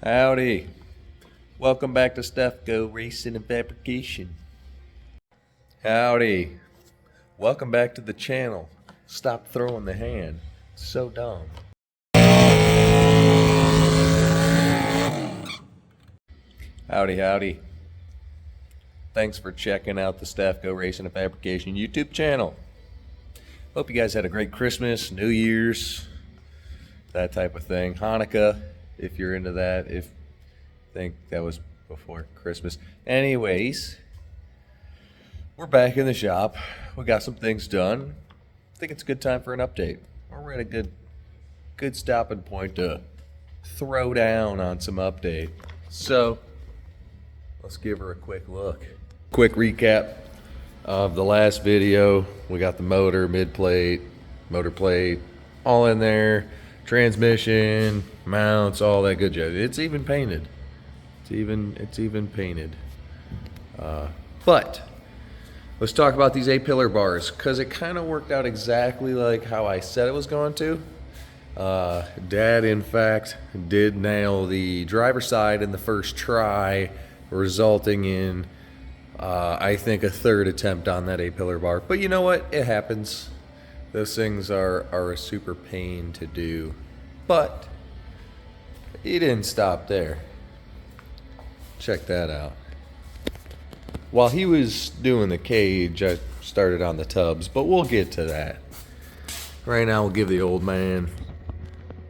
Howdy. Welcome back to Stuff Go Racing and Fabrication. Howdy. Welcome back to the channel. Stop throwing the hand. So dumb. Howdy. Thanks for checking out the Stuff Go Racing and Fabrication YouTube channel. Hope you guys had a great Christmas, New Year's, that type of thing. Hanukkah, if you're into that. I think that was before Christmas. Anyways, we're back in the shop. We got some things done. I think it's a good time for an update. We're at a good stopping point to throw down on some update. So let's give her a quick look. Quick recap of the last video. We got the motor, mid plate, motor plate, all in there. Transmission, mounts, all that good jazz. It's even painted. It's even painted. But let's talk about these A-pillar bars, because it kind of worked out exactly like how I said it was going to. Dad, in fact, did nail the driver's side in the first try, resulting in, I think, a third attempt on that A-pillar bar. But you know what? It happens. Those things are a super pain to do. But he didn't stop there. Check that out. While he was doing the cage, I started on the tubs, but we'll get to that. Right now, we'll give the old man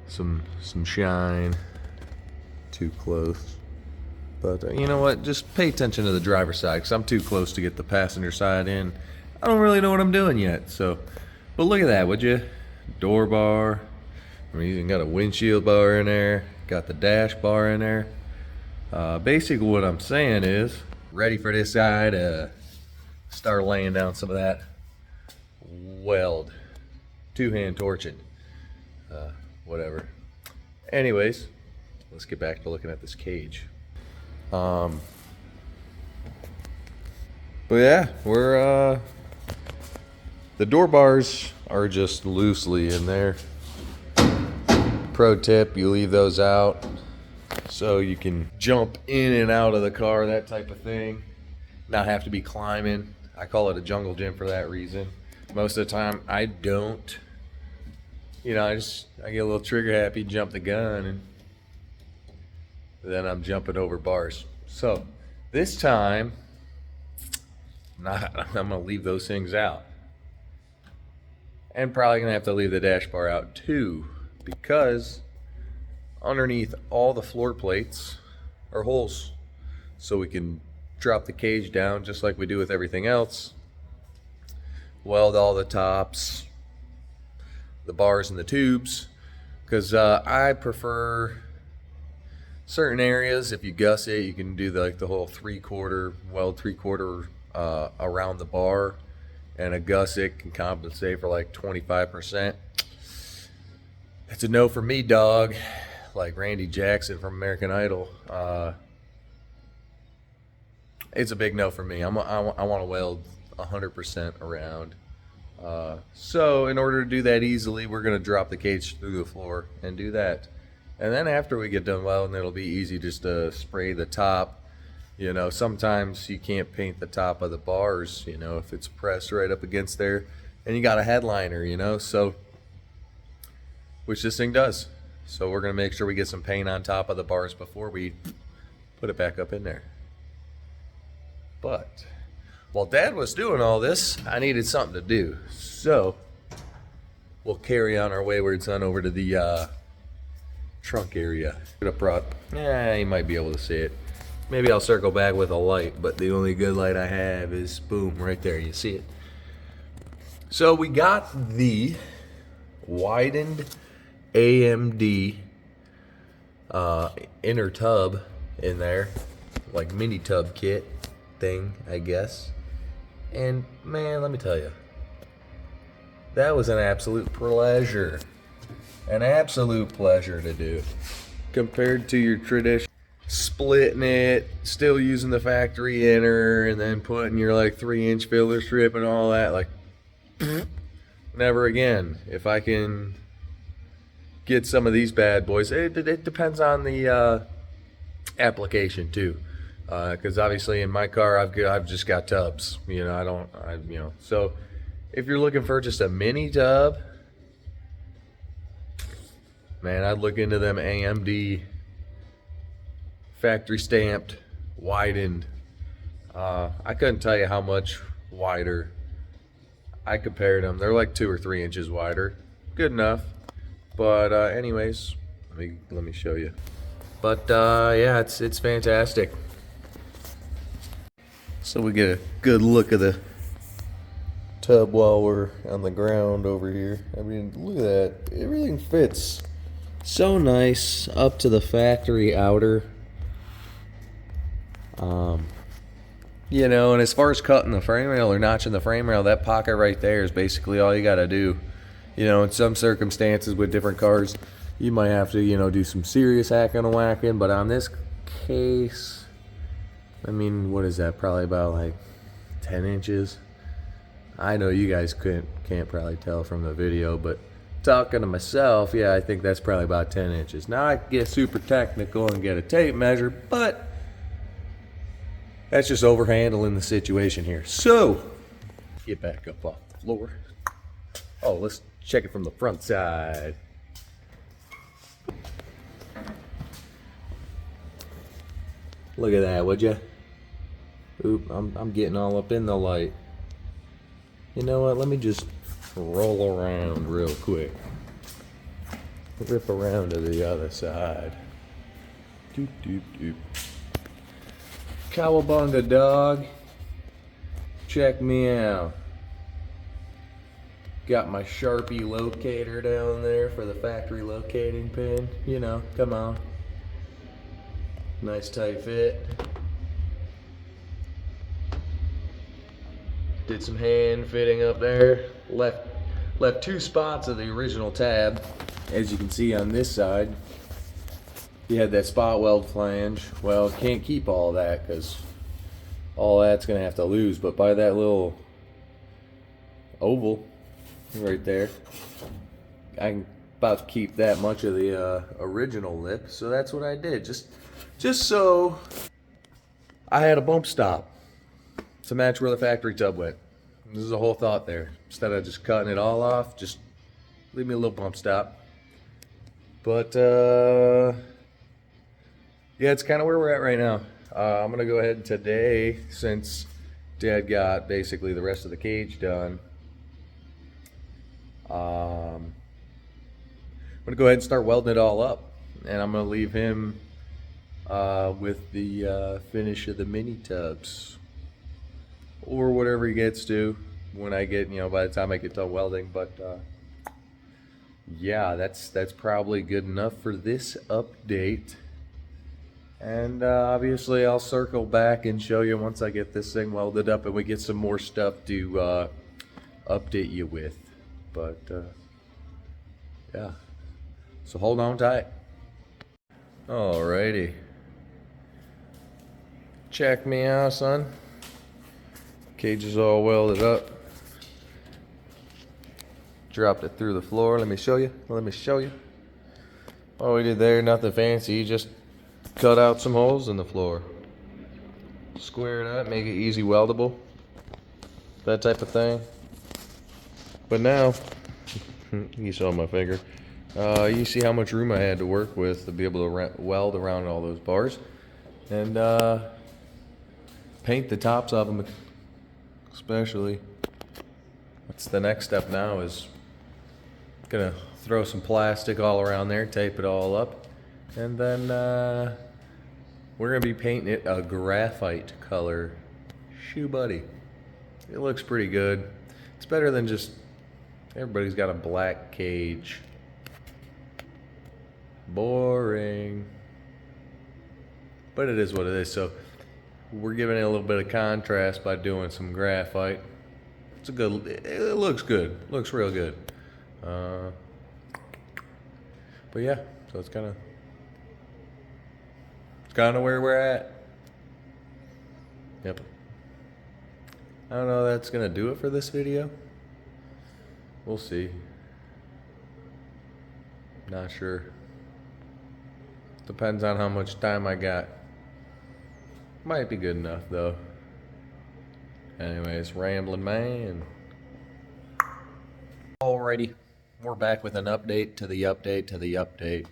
some shine. Too close. But you know what? Just pay attention to the driver's side, because I'm too close to get the passenger side in. I don't really know what I'm doing yet. But look at that, would you? Door bar. I mean, you even got a windshield bar in there. Got the dash bar in there. Basically, what I'm saying is, ready for this guy to start laying down some of that weld. Two-hand torching. Whatever. Anyways, let's get back to looking at this cage. But yeah, we're the door bars are just loosely in there. Pro tip, you leave those out so you can jump in and out of the car, that type of thing. Not have to be climbing. I call it a jungle gym for that reason. Most of the time I don't. You know, I get a little trigger happy, jump the gun, and then I'm jumping over bars. So this time, I'm gonna leave those things out. And probably gonna have to leave the dash bar out too, because underneath all the floor plates are holes, so we can drop the cage down just like we do with everything else. Weld all the tops, the bars and the tubes, because I prefer certain areas. If you guss it, you can do the whole weld 3/4 around the bar, and a gusset can compensate for like 25%. It's a no for me, dog. Like Randy Jackson from American Idol. It's a big no for me. I want to weld 100% around. So in order to do that easily, we're going to drop the cage through the floor and do that. And then after we get done welding, it'll be easy just to spray the top. You know, sometimes you can't paint the top of the bars, you know, if it's pressed right up against there, and you got a headliner, you know, so, which this thing does. So we're going to make sure we get some paint on top of the bars before we put it back up in there. But while Dad was doing all this, I needed something to do. So we'll carry on our wayward son over to the trunk area. Could have brought, you might be able to see it. Maybe I'll circle back with a light, but the only good light I have is, boom, right there. You see it. So we got the widened AMD inner tub in there, like mini tub kit thing, I guess. And man, let me tell you, that was an absolute pleasure. An absolute pleasure to do. Compared to your traditional splitting it, still using the factory inner, and then putting your like 3-inch filler strip and all that, like never again. If I can get some of these bad boys, it depends on the application too. Because obviously in my car I've just got tubs. You know, so if you're looking for just a mini tub, man, I'd look into them AMD factory stamped, widened. I couldn't tell you how much wider I compared them. They're like 2 or 3 inches wider. Good enough. But anyways, let me show you. But yeah, it's fantastic. So we get a good look of the tub while we're on the ground over here. I mean, look at that. Everything fits so nice up to the factory outer. You know, and as far as cutting the frame rail or notching the frame rail, that pocket right there is basically all you got to do. You know, in some circumstances with different cars, you might have to, you know, do some serious hacking and whacking. But on this case, I mean, what is that? Probably about like 10 inches. I know you guys can't probably tell from the video, but talking to myself, yeah, I think that's probably about 10 inches. Now I could get super technical and get a tape measure, but that's just overhandling the situation here. So, get back up off the floor. Oh, let's check it from the front side. Look at that, would ya? Oop, I'm getting all up in the light. You know what? Let me just roll around real quick. Rip around to the other side. Doop, doop, doop. Cowabunga, dog. Check me out. Got my Sharpie locator down there for the factory locating pin. You know, come on. Nice tight fit. Did some hand fitting up there. Left 2 spots of the original tab. As you can see on this side, you had that spot weld flange. Well, can't keep all that because all that's gonna have to lose. But by that little oval right there, I can about keep that much of the original lip. So that's what I did. Just so I had a bump stop to match where the factory tub went. This is the whole thought there. Instead of just cutting it all off, just leave me a little bump stop. But yeah, it's kind of where we're at right now. I'm gonna go ahead today, since Dad got basically the rest of the cage done. I'm gonna go ahead and start welding it all up, and I'm gonna leave him with the finish of the mini tubs, or whatever he gets to when I get, you know, by the time I get done welding. But yeah, that's probably good enough for this update. And obviously I'll circle back and show you once I get this thing welded up and we get some more stuff to update you with. But yeah, so hold on tight. Alrighty. Check me out, son. Cage is all welded up. Dropped it through the floor. Let me show you. All we did there, nothing fancy, just cut out some holes in the floor. Square it up, make it easy weldable. That type of thing. But now, you saw my finger. You see how much room I had to work with to be able to weld around all those bars. And paint the tops of them, especially. That's the next step now, is gonna throw some plastic all around there, tape it all up, and then we're gonna be painting it a graphite color. Shoe buddy. It looks pretty good. It's better than just everybody's got a black cage. Boring. But it is what it is. So we're giving it a little bit of contrast by doing some graphite. It's a good, it looks good. Looks real good. But yeah, so it's kind of where we're at. Yep. I don't know if that's gonna do it for this video. We'll see. Not sure. Depends on how much time I got. Might be good enough though. Anyways, rambling man. Alrighty, we're back with an update to the update to the update.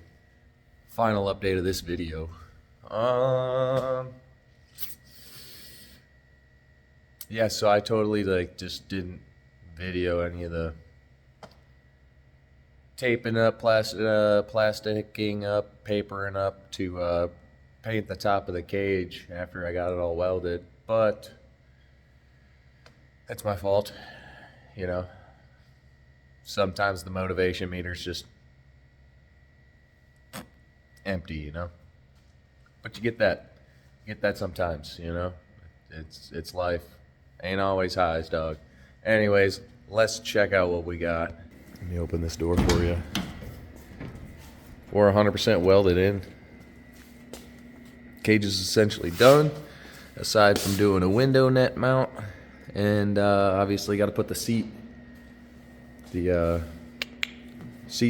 Final update of this video. Yeah, so I totally just didn't video any of the taping up, plasticking up, papering up to paint the top of the cage after I got it all welded, but that's my fault, you know. Sometimes the motivation meter's just empty, you know. But you get that sometimes, you know. It's life. Ain't always highs, dog. Anyways, let's check out what we got. Let me open this door for you. We're 100% welded in. Cage is essentially done, aside from doing a window net mount, and obviously got to put the seat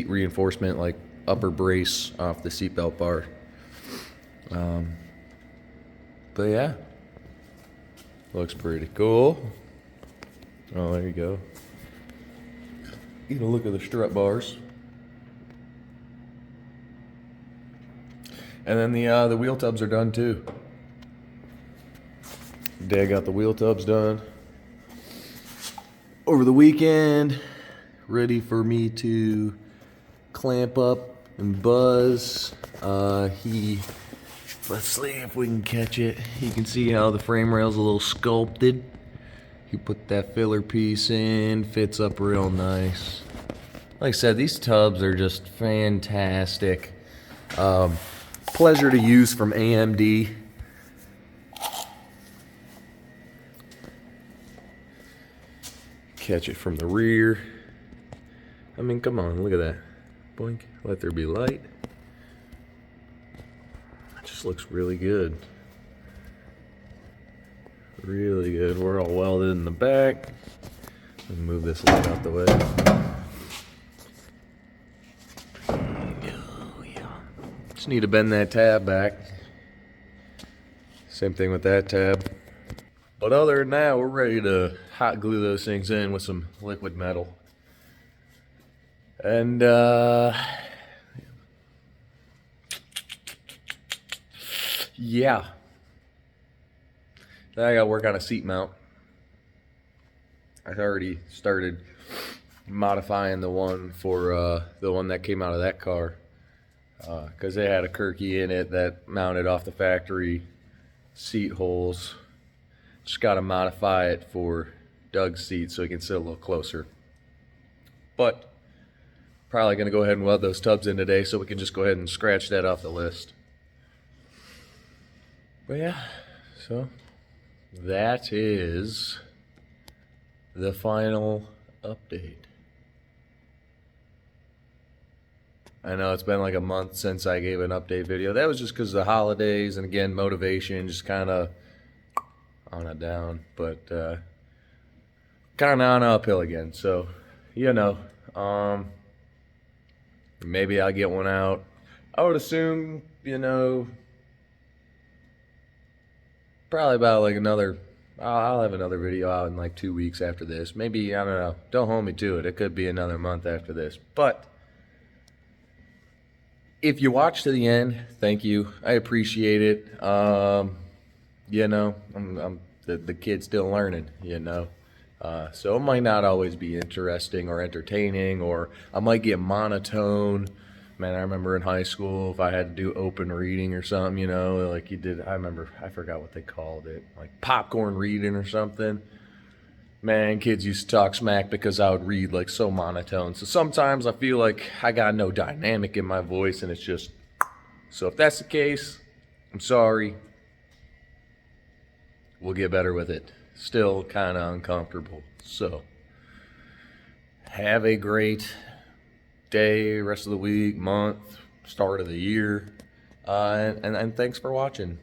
reinforcement, like upper brace, off the seatbelt bar. But yeah, looks pretty cool. Oh, there you go. Get a look at the strut bars. And then the wheel tubs are done too. Dad got the wheel tubs done over the weekend, ready for me to clamp up and buzz. Let's see if we can catch it. You can see how the frame rail's a little sculpted. You put that filler piece in, fits up real nice. Like I said, these tubs are just fantastic. Pleasure to use from AMD. Catch it from the rear. I mean, come on, look at that. Boink, let there be light. It just looks really good. Really good. We're all welded in the back. Let me move this light out the way. Oh, yeah. Just need to bend that tab back. Same thing with that tab. But other than that, we're ready to hot glue those things in with some liquid metal. And yeah. Then I gotta work on a seat mount. I already started modifying the one for the one that came out of that car, because they had a Kirky in it that mounted off the factory seat holes. Just gotta modify it for Doug's seat so he can sit a little closer. But probably gonna go ahead and weld those tubs in today so we can just go ahead and scratch that off the list. But yeah, so that is the final update. I know it's been like a month since I gave an update video. That was just because of the holidays, and again, motivation just kind of on a down, but kind of on an uphill again. So, you know, maybe I'll get one out. I would assume, you know, probably about like I'll have another video out in like 2 weeks after this. Maybe, I don't know. Don't hold me to it. It could be another month after this. But if you watch to the end, thank you. I appreciate it. You know, I'm the kid's still learning, you know. So it might not always be interesting or entertaining, or I might get monotone. Man, I remember in high school, if I had to do open reading or something, you know, like you did, I forgot what they called it, like popcorn reading or something. Man, kids used to talk smack because I would read like so monotone. So sometimes I feel like I got no dynamic in my voice, and it's just, so if that's the case, I'm sorry. We'll get better with it. Still kind of uncomfortable. So, have a great day, rest of the week, month, start of the year, and thanks for watching.